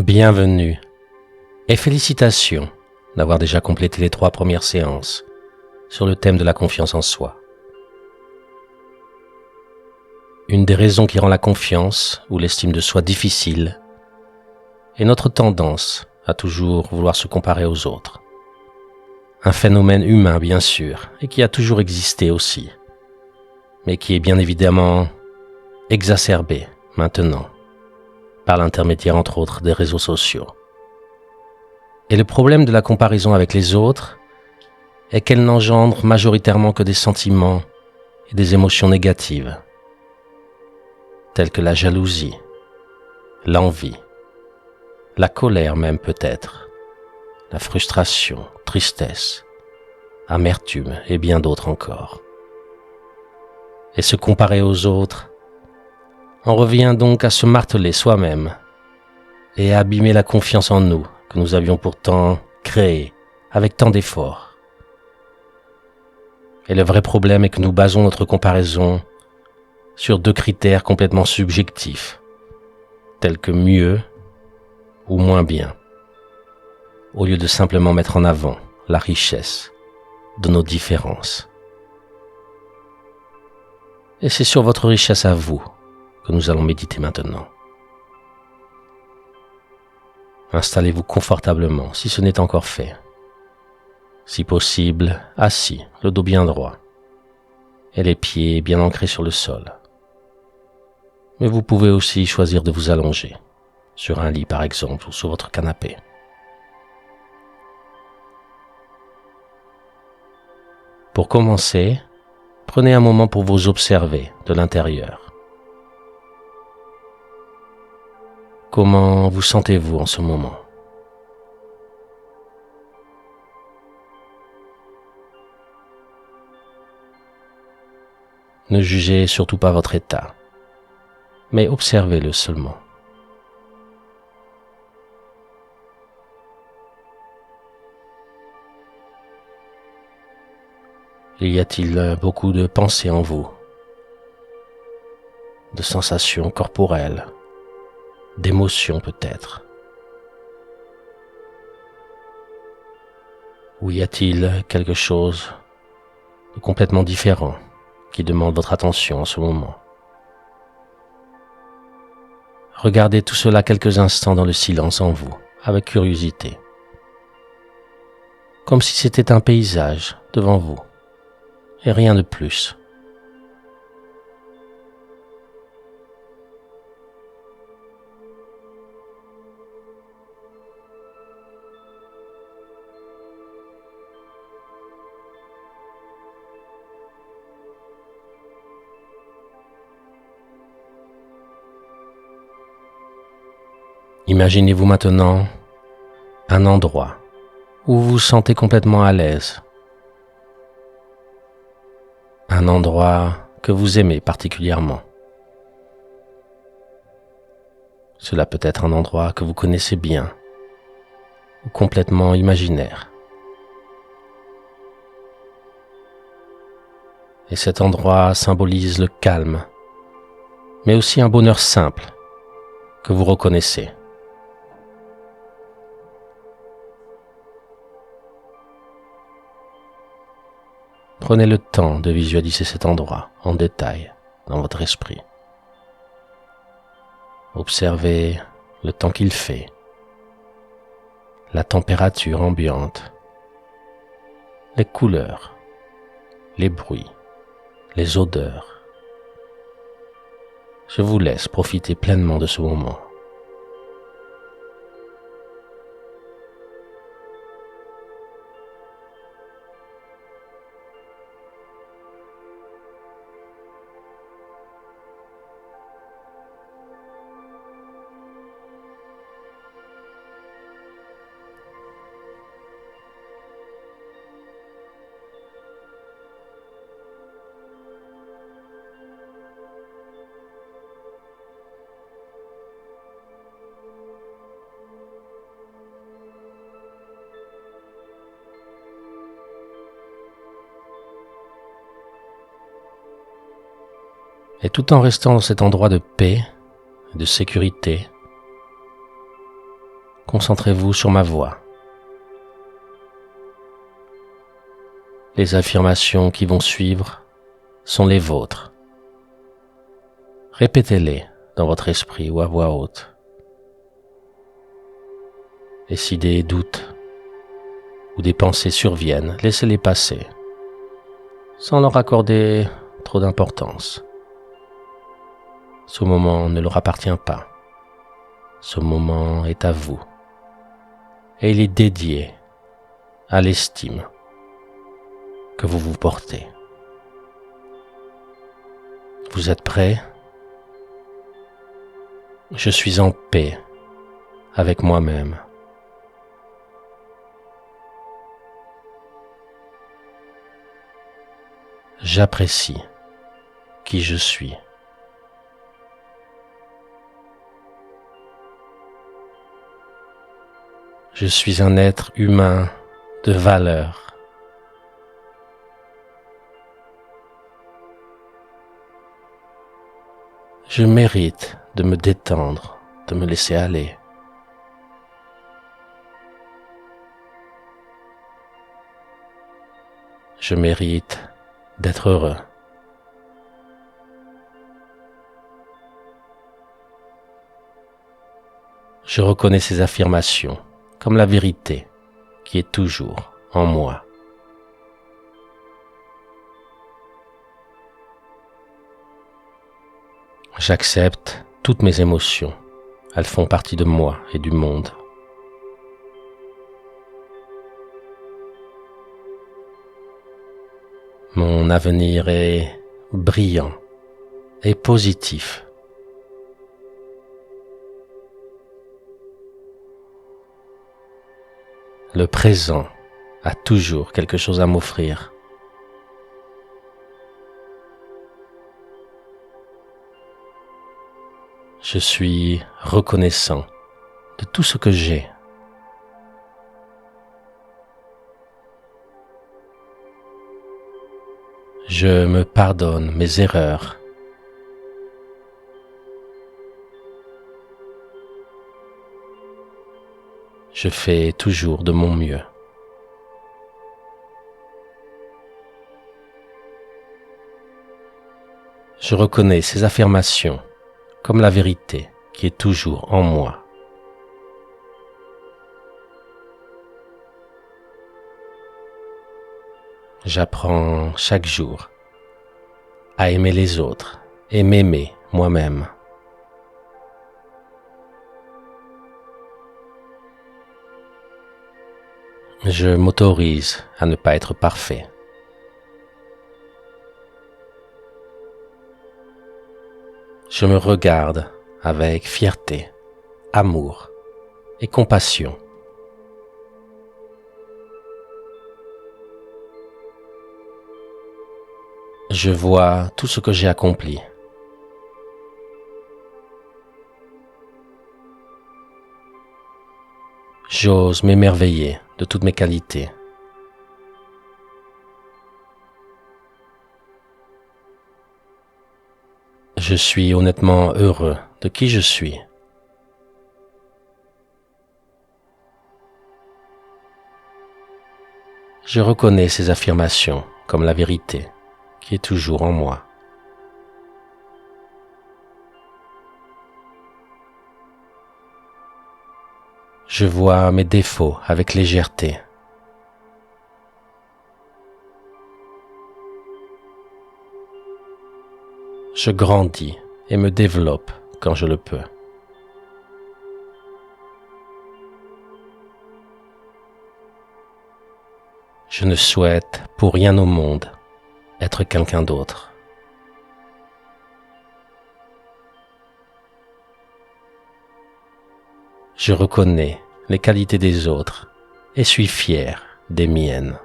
Bienvenue et félicitations d'avoir déjà complété les 3 premières séances sur le thème de la confiance en soi. Une des raisons qui rend la confiance ou l'estime de soi difficile est notre tendance à toujours vouloir se comparer aux autres. Un phénomène humain bien sûr et qui a toujours existé aussi, mais qui est bien évidemment exacerbé maintenant par l'intermédiaire entre autres des réseaux sociaux. Et le problème de la comparaison avec les autres est qu'elle n'engendre majoritairement que des sentiments et des émotions négatives, telles que la jalousie, l'envie, la colère même peut-être, la frustration, tristesse, amertume et bien d'autres encore. Et se comparer aux autres, on revient donc à se marteler soi-même et à abîmer la confiance en nous que nous avions pourtant créée avec tant d'efforts. Et le vrai problème est que nous basons notre comparaison sur 2 critères complètement subjectifs, tels que mieux ou moins bien, au lieu de simplement mettre en avant la richesse de nos différences. Et c'est sur votre richesse à vous que nous allons méditer maintenant. Installez-vous confortablement si ce n'est encore fait. Si possible, assis, le dos bien droit et les pieds bien ancrés sur le sol. Mais vous pouvez aussi choisir de vous allonger, sur un lit par exemple ou sur votre canapé. Pour commencer, prenez un moment pour vous observer de l'intérieur. Comment vous sentez-vous en ce moment ? Ne jugez surtout pas votre état, mais observez-le seulement. Y a-t-il beaucoup de pensées en vous, de sensations corporelles, d'émotions peut-être? Ou y a-t-il quelque chose de complètement différent qui demande votre attention en ce moment? Regardez tout cela quelques instants dans le silence en vous, avec curiosité, comme si c'était un paysage devant vous, et rien de plus. Imaginez-vous maintenant un endroit où vous vous sentez complètement à l'aise. Un endroit que vous aimez particulièrement. Cela peut être un endroit que vous connaissez bien ou complètement imaginaire. Et cet endroit symbolise le calme, mais aussi un bonheur simple que vous reconnaissez. Prenez le temps de visualiser cet endroit en détail dans votre esprit. Observez le temps qu'il fait, la température ambiante, les couleurs, les bruits, les odeurs. Je vous laisse profiter pleinement de ce moment. Et tout en restant dans cet endroit de paix et de sécurité, concentrez-vous sur ma voix. Les affirmations qui vont suivre sont les vôtres. Répétez-les dans votre esprit ou à voix haute. Et si des doutes ou des pensées surviennent, laissez-les passer, sans leur accorder trop d'importance. Ce moment ne leur appartient pas. Ce moment est à vous. Et il est dédié à l'estime que vous vous portez. Vous êtes prêts? Je suis en paix avec moi-même. J'apprécie qui je suis. Je suis un être humain de valeur. Je mérite de me détendre, de me laisser aller. Je mérite d'être heureux. Je reconnais ces affirmations comme la vérité qui est toujours en moi. J'accepte toutes mes émotions. Elles font partie de moi et du monde. Mon avenir est brillant et positif. Le présent a toujours quelque chose à m'offrir. Je suis reconnaissant de tout ce que j'ai. Je me pardonne mes erreurs. Je fais toujours de mon mieux. Je reconnais ces affirmations comme la vérité qui est toujours en moi. J'apprends chaque jour à aimer les autres et m'aimer moi-même. Je m'autorise à ne pas être parfait. Je me regarde avec fierté, amour et compassion. Je vois tout ce que j'ai accompli. J'ose m'émerveiller de toutes mes qualités. Je suis honnêtement heureux de qui je suis. Je reconnais ces affirmations comme la vérité qui est toujours en moi. Je vois mes défauts avec légèreté. Je grandis et me développe quand je le peux. Je ne souhaite pour rien au monde être quelqu'un d'autre. Je reconnais les qualités des autres et suis fier des miennes.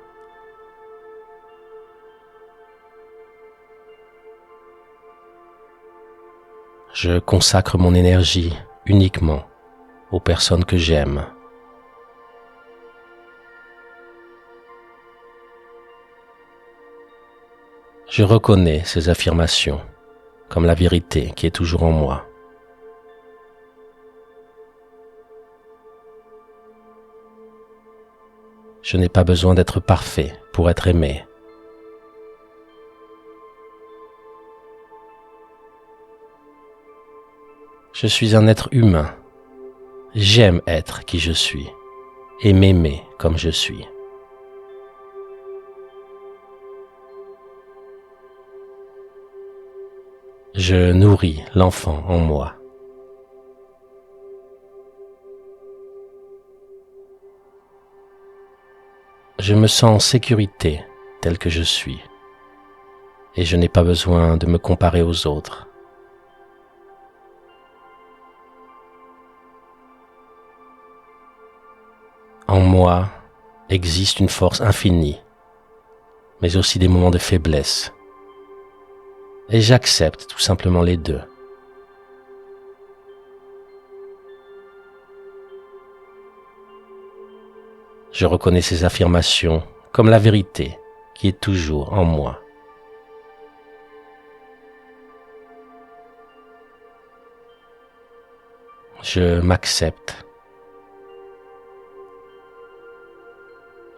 Je consacre mon énergie uniquement aux personnes que j'aime. Je reconnais ces affirmations comme la vérité qui est toujours en moi. Je n'ai pas besoin d'être parfait pour être aimé. Je suis un être humain. J'aime être qui je suis et m'aimer comme je suis. Je nourris l'enfant en moi. Je me sens en sécurité tel que je suis et je n'ai pas besoin de me comparer aux autres. En moi existe une force infinie, mais aussi des moments de faiblesse. Et j'accepte tout simplement les deux. Je reconnais ces affirmations comme la vérité qui est toujours en moi. Je m'accepte.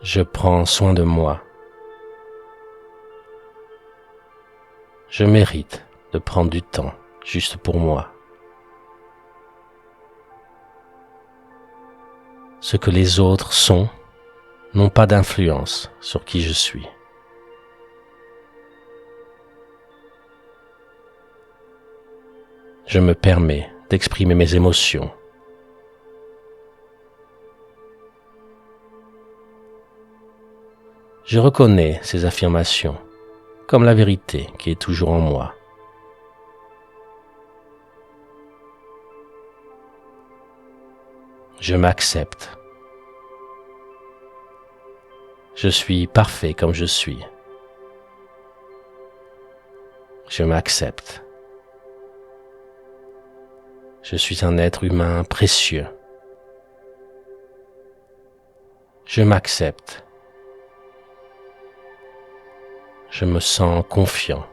Je prends soin de moi. Je mérite de prendre du temps juste pour moi. Ce que les autres sont n'ont pas d'influence sur qui je suis. Je me permets d'exprimer mes émotions. Je reconnais ces affirmations comme la vérité qui est toujours en moi. Je m'accepte. Je suis parfait comme je suis. Je m'accepte. Je suis un être humain précieux. Je m'accepte. Je me sens confiant.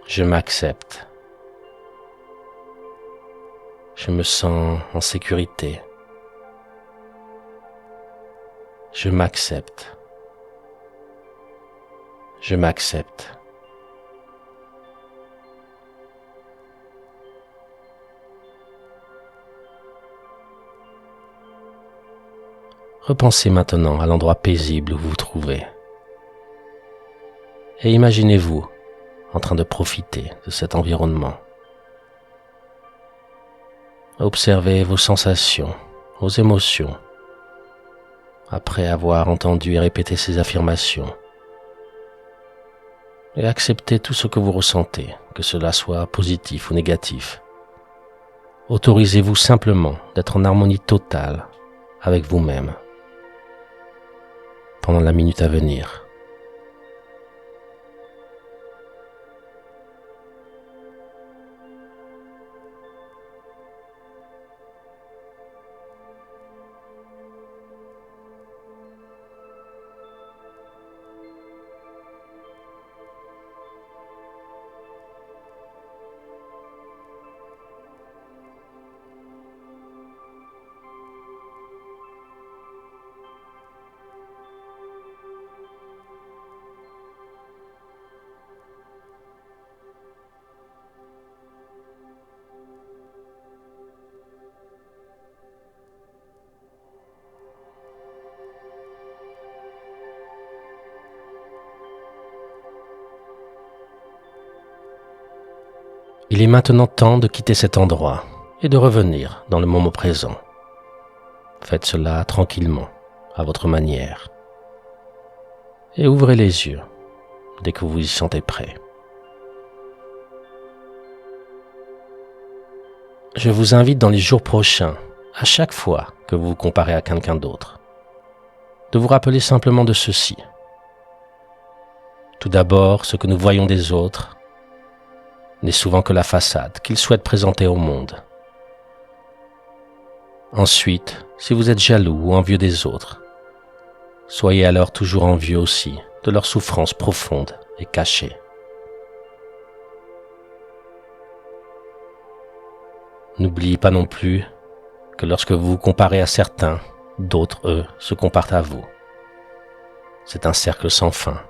Je m'accepte. Je me sens en sécurité. Je m'accepte. Je m'accepte. Repensez maintenant à l'endroit paisible où vous vous trouvez. Et imaginez-vous en train de profiter de cet environnement. Observez vos sensations, vos émotions, après avoir entendu et répété ces affirmations. Et acceptez tout ce que vous ressentez, que cela soit positif ou négatif. Autorisez-vous simplement d'être en harmonie totale avec vous-même pendant la minute à venir. Il est maintenant temps de quitter cet endroit et de revenir dans le moment présent. Faites cela tranquillement, à votre manière. Et ouvrez les yeux dès que vous vous y sentez prêt. Je vous invite dans les jours prochains, à chaque fois que vous vous comparez à quelqu'un d'autre, de vous rappeler simplement de ceci. Tout d'abord, ce que nous voyons des autres n'est souvent que la façade qu'ils souhaitent présenter au monde. Ensuite, si vous êtes jaloux ou envieux des autres, soyez alors toujours envieux aussi de leurs souffrances profondes et cachées. N'oubliez pas non plus que lorsque vous vous comparez à certains, d'autres, eux, se comparent à vous. C'est un cercle sans fin.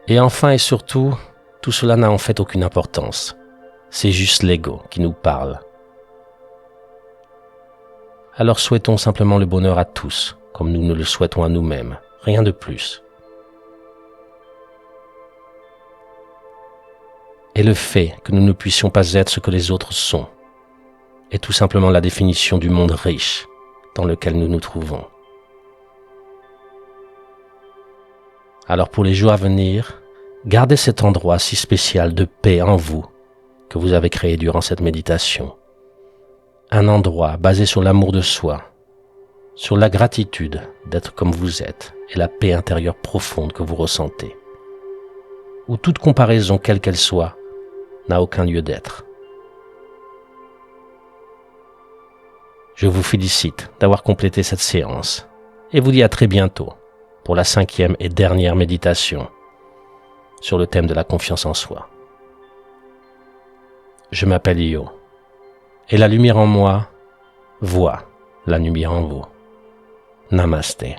Et enfin et surtout, tout cela n'a en fait aucune importance. C'est juste l'ego qui nous parle. Alors souhaitons simplement le bonheur à tous, comme nous ne le souhaitons à nous-mêmes, rien de plus. Et le fait que nous ne puissions pas être ce que les autres sont est tout simplement la définition du monde riche dans lequel nous nous trouvons. Alors pour les jours à venir, gardez cet endroit si spécial de paix en vous que vous avez créé durant cette méditation. Un endroit basé sur l'amour de soi, sur la gratitude d'être comme vous êtes et la paix intérieure profonde que vous ressentez, où toute comparaison, quelle qu'elle soit, n'a aucun lieu d'être. Je vous félicite d'avoir complété cette séance et vous dis à très bientôt pour la 5e et dernière méditation sur le thème de la confiance en soi. Je m'appelle Yo et la lumière en moi voit la lumière en vous. Namasté.